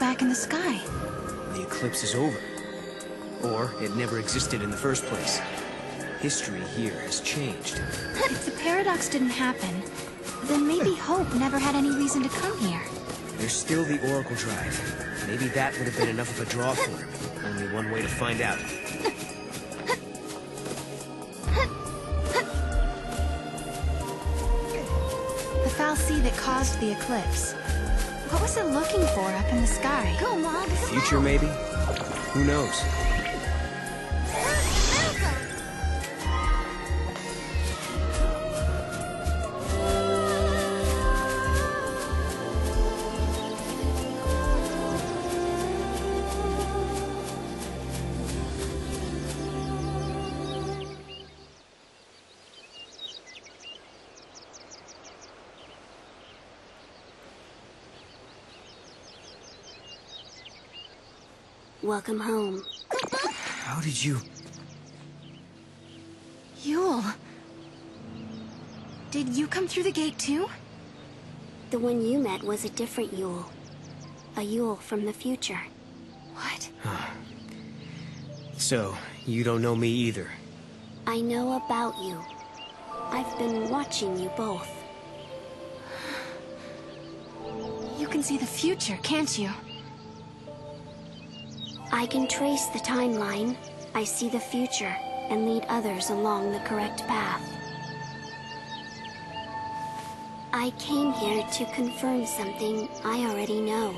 back in the sky. The eclipse is over. Or it never existed in the first place. History here has changed. If the paradox didn't happen, then maybe Hope never had any reason to come here. There's still the Oracle Drive. Maybe that would have been enough of a draw for him. Only one way to find out. The foul sea that caused the eclipse. What was it looking for up in the sky? Go, Mog. The future, maybe? Who knows? Welcome home. How did you... Yule. Did you come through the gate too? The one you met was a different Yule. A Yule from the future. What? So, you don't know me either. I know about you. I've been watching you both. You can see the future, can't you? I can trace the timeline. I see the future and lead others along the correct path. I came here to confirm something I already know.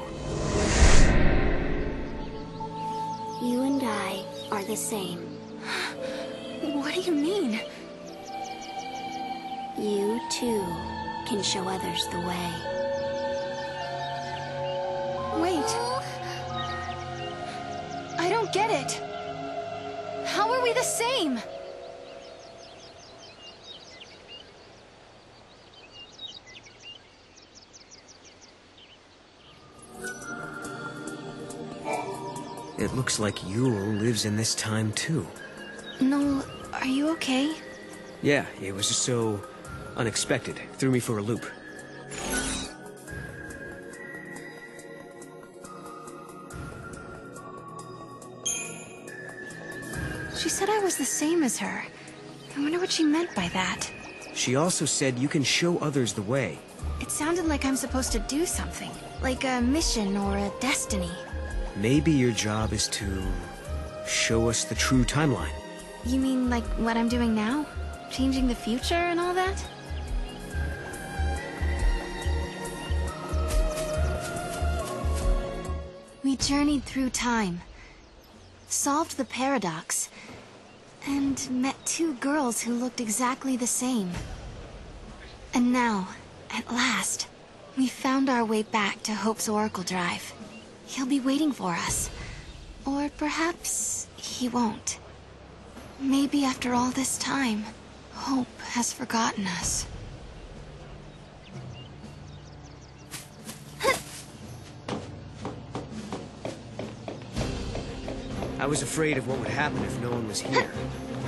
You and I are the same. What do you mean? You, too, can show others the way. Wait. I don't get it. How are we the same? It looks like Yule lives in this time, too. No, are you okay? Yeah, it was just so... unexpected. Threw me for a loop. She said I was the same as her. I wonder what she meant by that. She also said you can show others the way. It sounded like I'm supposed to do something. Like a mission or a destiny. Maybe your job is to... show us the true timeline. You mean like what I'm doing now? Changing the future and all that? We journeyed through time, solved the paradox, and met two girls who looked exactly the same. And now, at last, we found our way back to Hope's Oracle Drive. He'll be waiting for us. Or perhaps he won't. Maybe after all this time, Hope has forgotten us. I was afraid of what would happen if no one was here.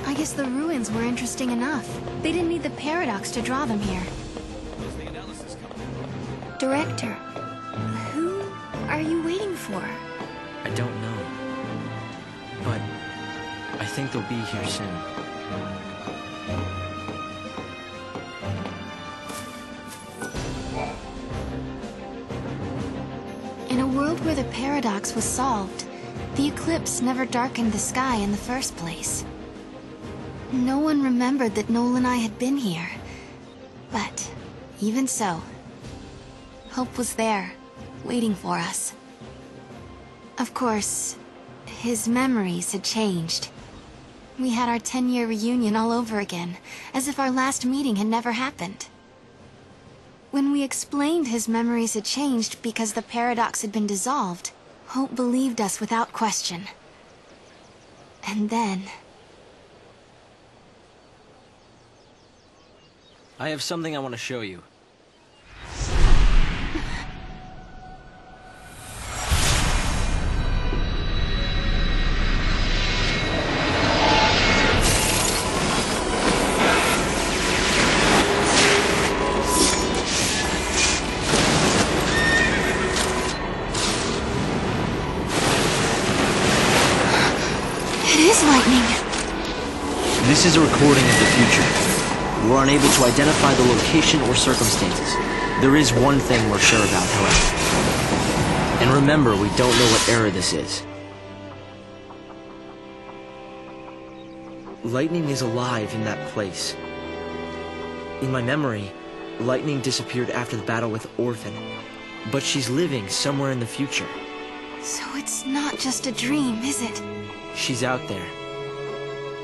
I guess the ruins were interesting enough. They didn't need the paradox to draw them here. When's the analysis coming? Director, who are you waiting for? I don't know. But I think they'll be here soon. In a world where the paradox was solved, the eclipse never darkened the sky in the first place. No one remembered that Noel and I had been here. But, even so, Hope was there, waiting for us. Of course, his memories had changed. We had our 10-year reunion all over again, as if our last meeting had never happened. When we explained his memories had changed because the paradox had been dissolved, Hope believed us without question. And then... I have something I want to show you. happening? This is a recording of the future. We're unable to identify the location or circumstances. There is one thing we're sure about, however. And remember, we don't know what era this is. Lightning is alive in that place. In my memory, Lightning disappeared after the battle with Orphan, but she's living somewhere in the future. So it's not just a dream, is it? She's out there.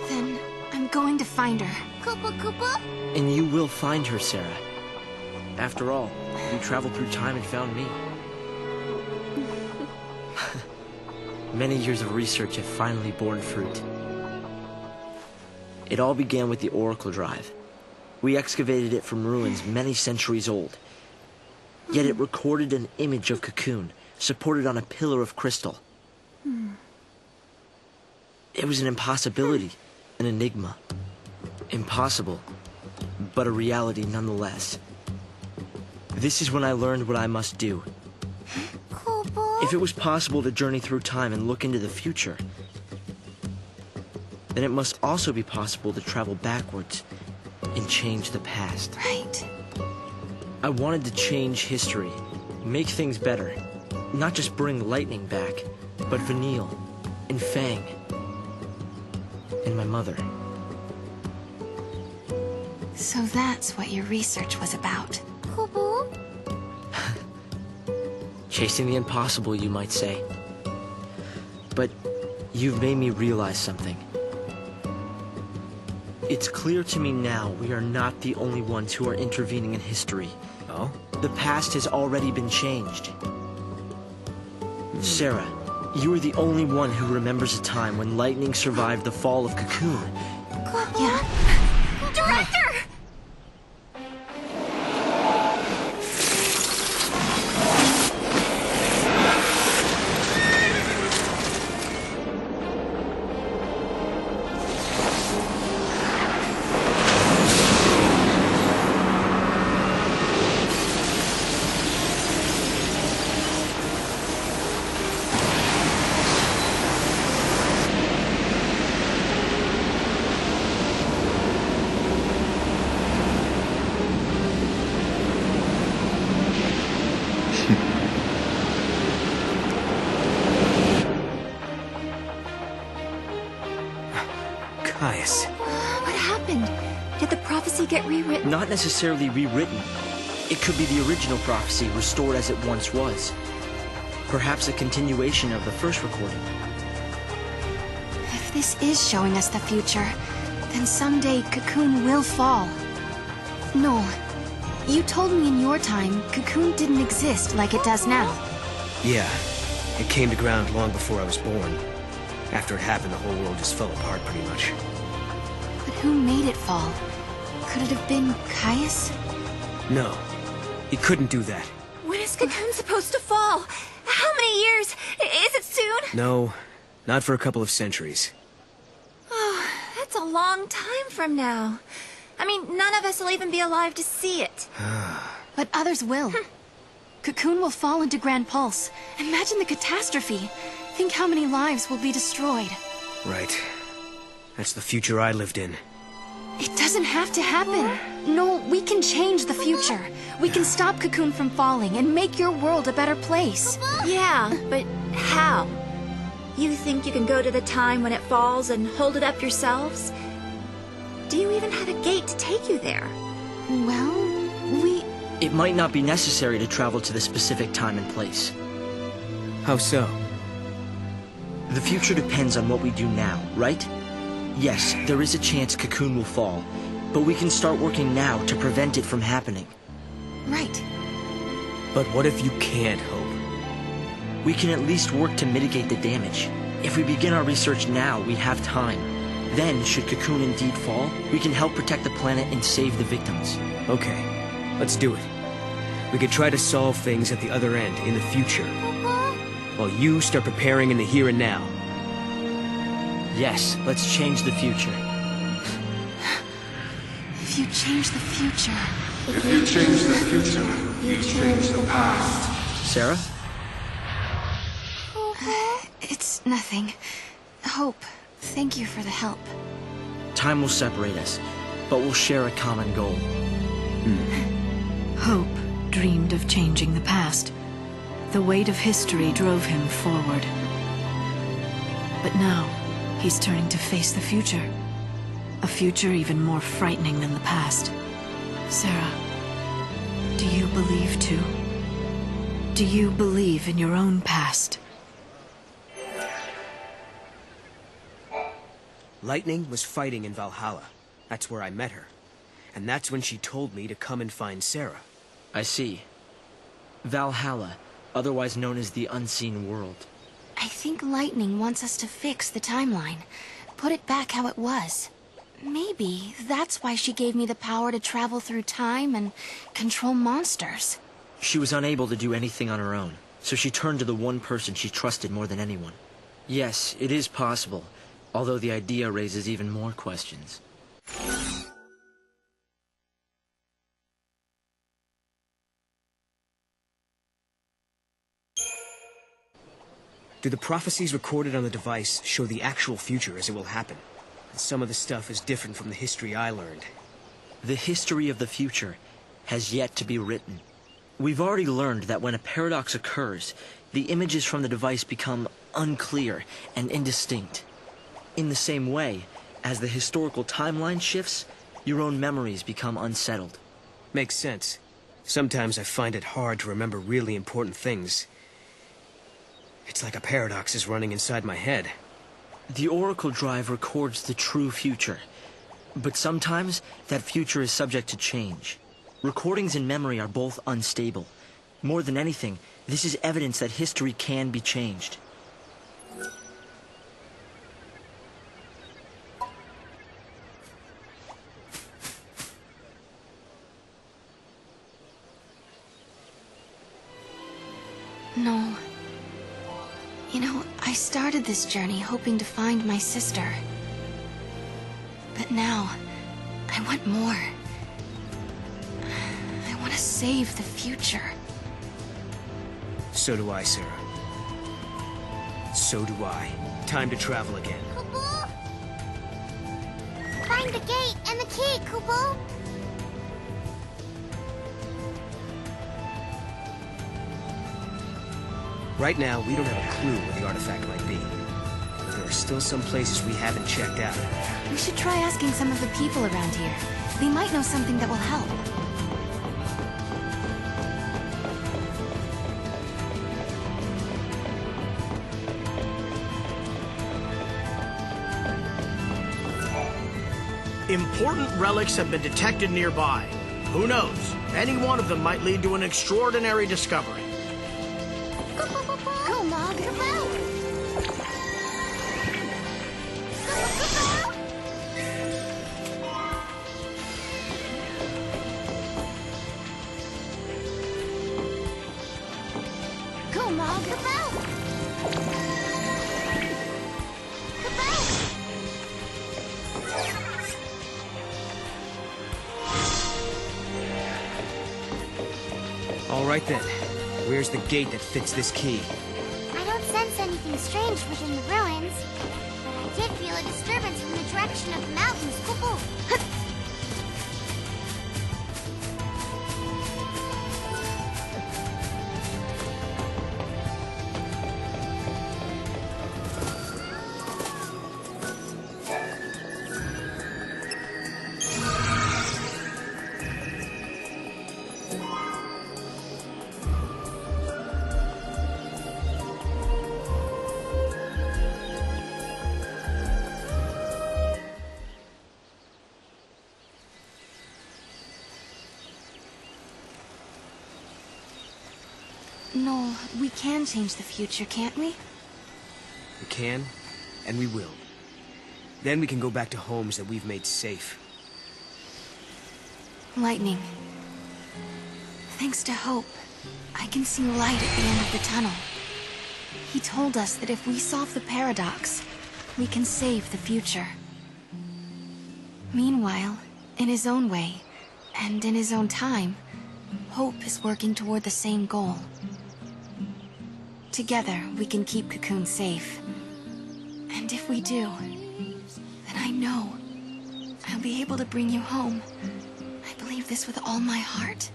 Then I'm going to find her. Koopa Koopa? And you will find her, Sarah. After all, you traveled through time and found me. Many years of research have finally borne fruit. It all began with the Oracle Drive. We excavated it from ruins many centuries old. Yet it recorded an image of Cocoon, supported on a pillar of crystal. It was an impossibility, an enigma. Impossible, but a reality nonetheless. This is when I learned what I must do. Koopa? If it was possible to journey through time and look into the future, then it must also be possible to travel backwards and change the past. Right. I wanted to change history, make things better. Not just bring Lightning back, but Vanille, and Fang, and my mother. So that's what your research was about. Koopa? Chasing the impossible, you might say. But you've made me realize something. It's clear to me now we are not the only ones who are intervening in history. Oh? The past has already been changed. Sarah, you are the only one who remembers a time when Lightning survived the fall of Cocoon. Yeah. Director! Caius. What happened? Did the prophecy get rewritten? Not necessarily rewritten. It could be the original prophecy restored as it once was. Perhaps a continuation of the first recording. If this is showing us the future, then someday Cocoon will fall. Noel, you told me in your time Cocoon didn't exist like it does now. Yeah. It came to ground long before I was born. After it happened, the whole world just fell apart pretty much. But who made it fall? Could it have been Caius? No. He couldn't do that. When is Cocoon supposed to fall? How many years? Is it soon? No. Not for a couple of centuries. Oh, that's a long time from now. I mean, none of us will even be alive to see it. But others will. Cocoon will fall into Grand Pulse. Imagine the catastrophe. Think how many lives will be destroyed. Right. That's the future I lived in. It doesn't have to happen. No, we can change the future. We can stop Cocoon from falling and make your world a better place. Yeah, but how? You think you can go to the time when it falls and hold it up yourselves? Do you even have a gate to take you there? Well, It might not be necessary to travel to the specific time and place. How so? The future depends on what we do now, right? Yes, there is a chance Cocoon will fall, but we can start working now to prevent it from happening. Right. But what if you can't hope? We can at least work to mitigate the damage. If we begin our research now, we have time. Then, should Cocoon indeed fall, we can help protect the planet and save the victims. Okay, let's do it. We could try to solve things at the other end, in the future. While you start preparing in the here and now. Yes, let's change the future. If you change the future... If you change the future, you change the past. Sarah? It's nothing. Hope. Thank you for the help. Time will separate us, but we'll share a common goal. Hope dreamed of changing the past. The weight of history drove him forward. But now, he's turning to face the future. A future even more frightening than the past. Sarah, do you believe too? Do you believe in your own past? Lightning was fighting in Valhalla. That's where I met her. And that's when she told me to come and find Sarah. I see. Valhalla, otherwise known as the Unseen World. I think Lightning wants us to fix the timeline. Put it back how it was. Maybe that's why she gave me the power to travel through time and control monsters. She was unable to do anything on her own, so she turned to the one person she trusted more than anyone. Yes, it is possible, although the idea raises even more questions. Do the prophecies recorded on the device show the actual future as it will happen? Some of the stuff is different from the history I learned. The history of the future has yet to be written. We've already learned that when a paradox occurs, the images from the device become unclear and indistinct. In the same way, as the historical timeline shifts, your own memories become unsettled. Makes sense. Sometimes I find it hard to remember really important things. It's like a paradox is running inside my head. The Oracle Drive records the true future, but sometimes that future is subject to change. Recordings and memory are both unstable. More than anything, this is evidence that history can be changed. No. You know, I started this journey hoping to find my sister. But now, I want more. I want to save the future. So do I, Sarah. So do I. Time to travel again. Kupo! Find the gate and the key, Kupo! Right now, we don't have a clue where the artifact might be. But there are still some places we haven't checked out. We should try asking some of the people around here. They might know something that will help. Important relics have been detected nearby. Who knows? Any one of them might lead to an extraordinary discovery. Go, Mog, come out! Go, Mog, come out! Come out! All right then. Where's the gate that fits this key? I don't sense anything strange within the ruins, but I did feel a disturbance from the direction of the mountains. Kupo! No, we can change the future, can't we? We can, and we will. Then we can go back to homes that we've made safe. Lightning. Thanks to Hope, I can see light at the end of the tunnel. He told us that if we solve the paradox, we can save the future. Meanwhile, in his own way, and in his own time, Hope is working toward the same goal. Together, we can keep Cocoon safe. And if we do, know I'll be able to bring you home. I believe this with all my heart.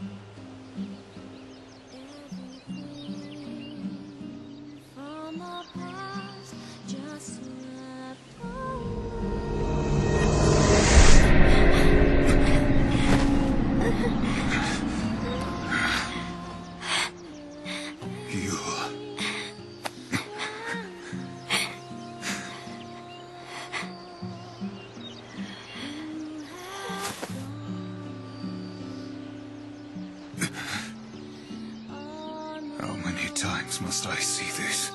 How many times must I see this?